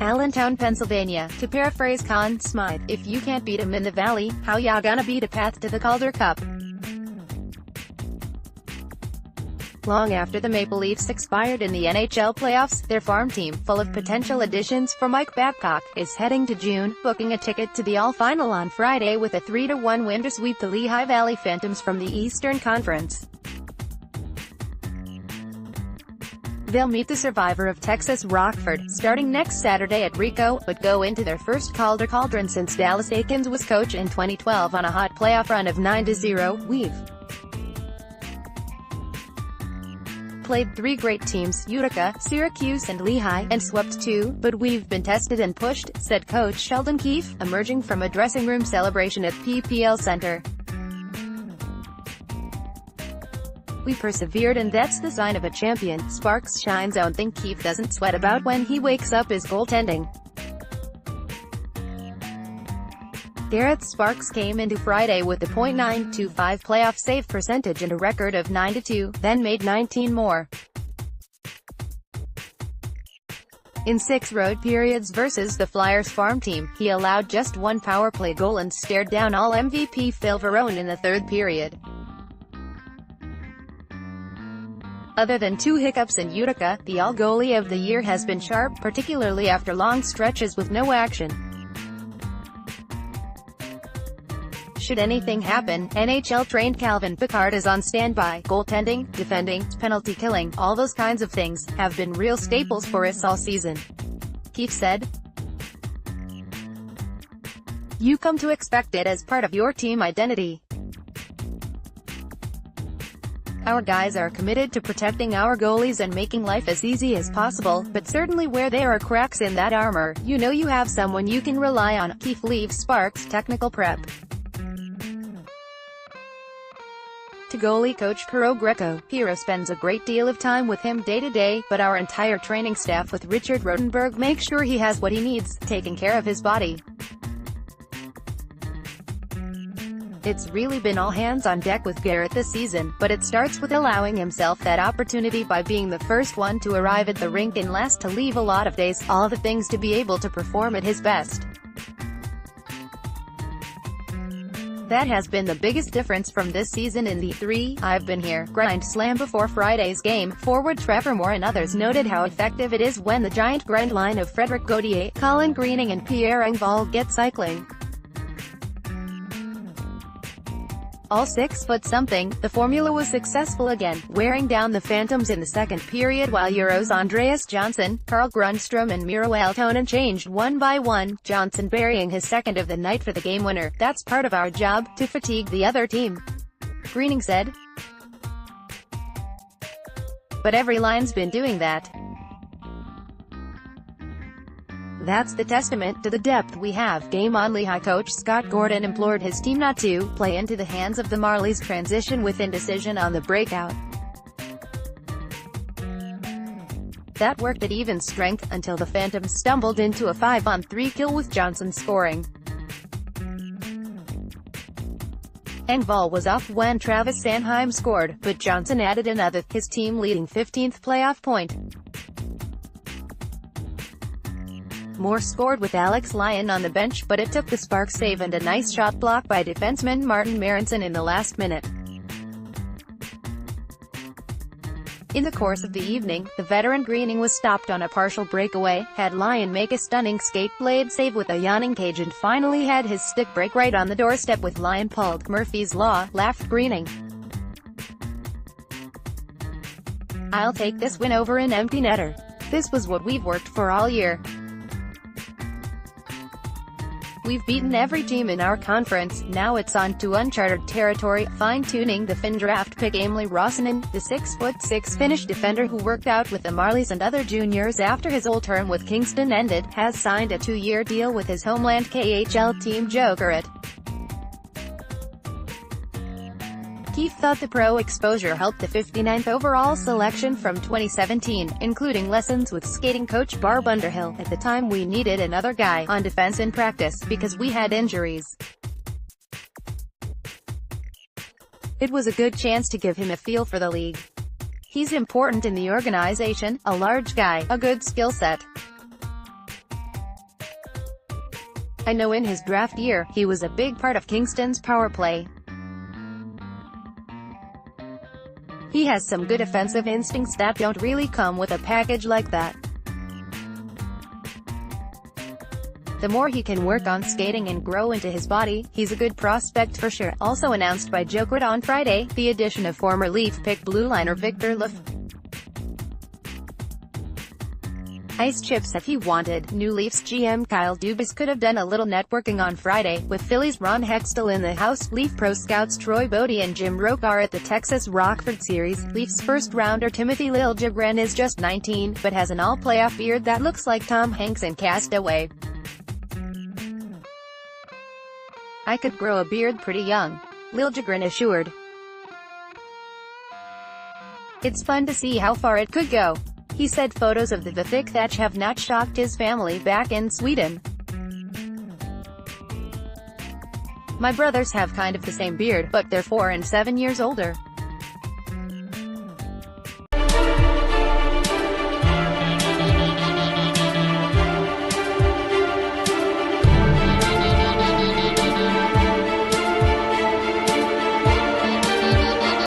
Allentown, Pennsylvania. To paraphrase Conn Smythe, if you can't beat 'em in the Valley, how ya gonna beat a path to the Calder Cup? Long after the Maple Leafs expired in the NHL playoffs, their farm team, full of potential additions for Mike Babcock, is heading to June, booking a ticket to the All-Final on Friday with a 3-1 win to sweep the Lehigh Valley Phantoms from the Eastern Conference. They'll meet the survivor of Texas-Rockford, starting next Saturday at Ricoh, but go into their first Calder Cauldron since Dallas Eakins was coach in 2012 on a hot playoff run of 9-0. We've played 3 great teams, Utica, Syracuse and Lehigh, and swept 2, but we've been tested and pushed, said coach Sheldon Keefe, emerging from a dressing room celebration at PPL Center. We persevered and that's the sign of a champion. Sparks shines. Don't think Keefe doesn't sweat about when he wakes up is goaltending. Gareth Sparks came into Friday with a .925 playoff save percentage and a record of 9-2, then made 19 more. In 6 road periods versus the Flyers farm team, he allowed just 1 power play goal and stared down all MVP Phil Varone in the 3rd period. Other than 2 hiccups in Utica, the All goalie of the year has been sharp, particularly after long stretches with no action. Should anything happen, NHL-trained Calvin Pickard is on standby. Goaltending, defending, penalty killing, all those kinds of things, have been real staples for us all season. Keefe said, "You come to expect it as part of your team identity. Our guys are committed to protecting our goalies and making life as easy as possible, but certainly where there are cracks in that armor, you know you have someone you can rely on." Keefe leaves Sparks technical prep to goalie coach Pero Greco. Pero spends a great deal of time with him day to day, but our entire training staff with Richard Rotenberg makes sure he has what he needs, taking care of his body. It's really been all hands on deck with Garrett this season, but it starts with allowing himself that opportunity by being the first one to arrive at the rink and last to leave a lot of days, all the things to be able to perform at his best. That has been the biggest difference from this season in the 3 I've been here grind slam before Friday's game. Forward Trevor Moore and others noted how effective it is when the giant grind line of Frederick Gauthier, Colin Greening and Pierre Engvall get cycling. All 6-foot-something, the formula was successful again, wearing down the Phantoms in the 2nd period while Euros Andreas Johnson, Carl Grundstrom and Miro Aaltonen changed one by one, Johnson burying his 2nd of the night for the game winner. "That's part of our job, to fatigue the other team," Greening said. "But every line's been doing that. That's the testament to the depth we have." Game on. Lehigh coach Scott Gordon implored his team not to play into the hands of the Marlies' transition with indecision on the breakout. That worked at even strength, until the Phantoms stumbled into a 5-on-3 kill with Johnson scoring. Engvall was off when Travis Sanheim scored, but Johnson added another, his team leading 15th playoff point. Moore scored with Alex Lyon on the bench, but it took the Sparks save and a nice shot block by defenseman Martin Marinson in the last minute. In the course of the evening, the veteran Greening was stopped on a partial breakaway, had Lyon make a stunning skate blade save with a yawning cage and finally had his stick break right on the doorstep with Lyon pulled. "Murphy's Law," laughed Greening. "I'll take this win over an empty netter. This was what we've worked for all year. We've beaten every team in our conference, now it's on to uncharted territory." Fine-tuning the Finn draft pick Emily Rossinen, the 6'6" Finnish defender who worked out with the Marlies and other juniors after his old term with Kingston ended, has signed a 2-year deal with his homeland KHL team Jokerit. Keefe thought the pro exposure helped the 59th overall selection from 2017, including lessons with skating coach Barb Underhill. "At the time we needed another guy on defense in practice, because we had injuries. It was a good chance to give him a feel for the league. He's important in the organization, a large guy, a good skill set. I know in his draft year, he was a big part of Kingston's power play. He has some good offensive instincts that don't really come with a package like that. The more he can work on skating and grow into his body, he's a good prospect for sure. Also announced by Jokerit on Friday, the addition of former Leaf pick blue liner Victor Leaf. Ice chips if he wanted. New Leafs GM Kyle Dubas could have done a little networking on Friday, with Phillies Ron Hextall in the house. Leaf pro scouts Troy Bodie and Jim Roque are at the Texas-Rockford series. Leafs first-rounder Timothy Liljegren is just 19, but has an all-playoff beard that looks like Tom Hanks in Castaway. "I could grow a beard pretty young," Liljegren assured. "It's fun to see how far it could go." He said photos of the thick thatch have not shocked his family back in Sweden. "My brothers have kind of the same beard, but they're 4 and 7 years older.